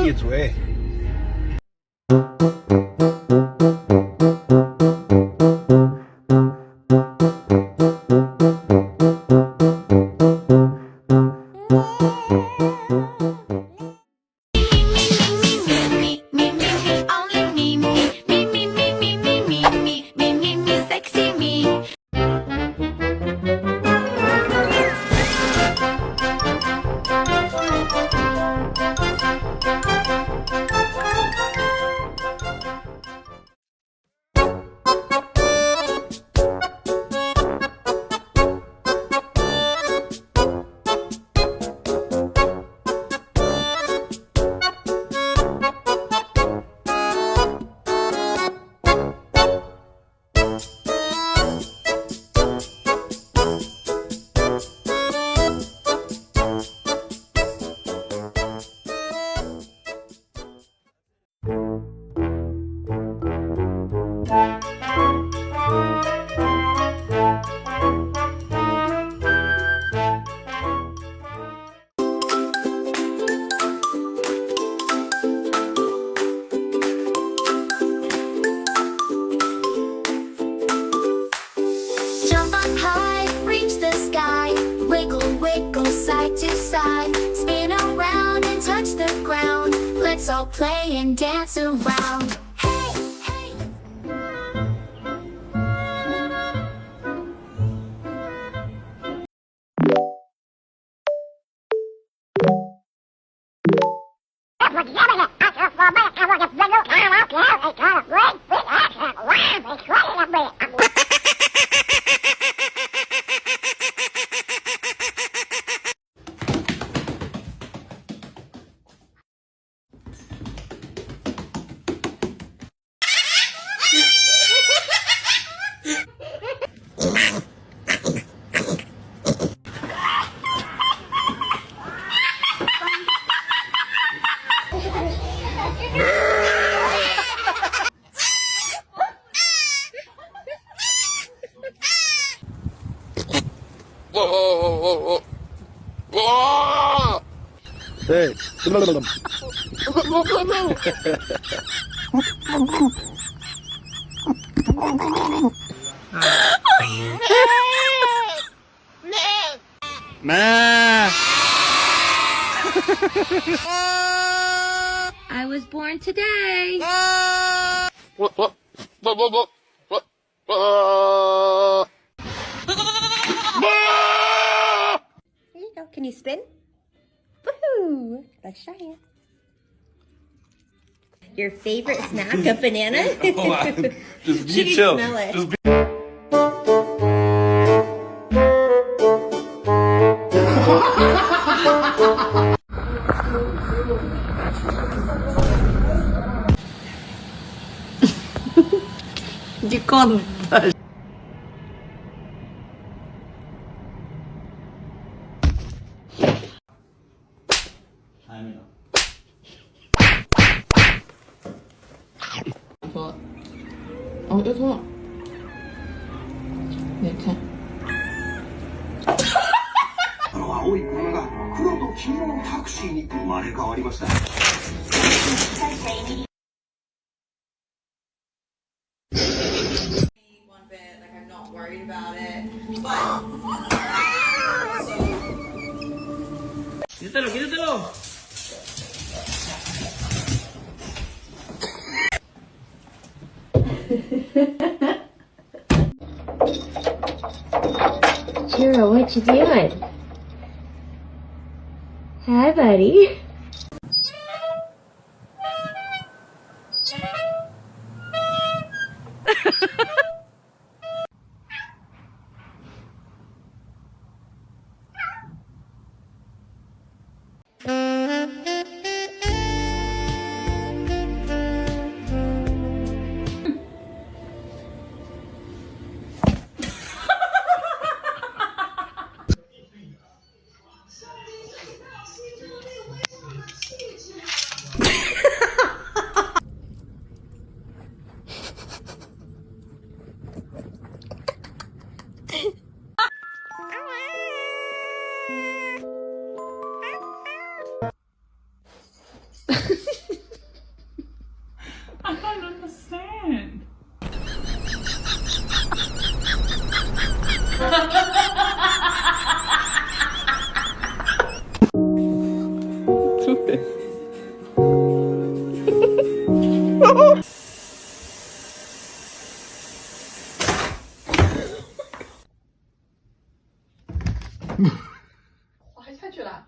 闭嘴！Let's all play and dance around. Hey, hey. Hey. Ma. I was born today. There you go. Can you spin? Woohoo! Let's try it. Your favorite snack, a banana? Just She be can chill. smell it. Just be You con. 어디서? 이렇게. 青い車が黒と黄色のタクシーに生まれ変わりました。One bit, like I'm not worried about it, but quítatelo, quítatelo. Chiro, what you doing? Hi, buddy. 滑下去了。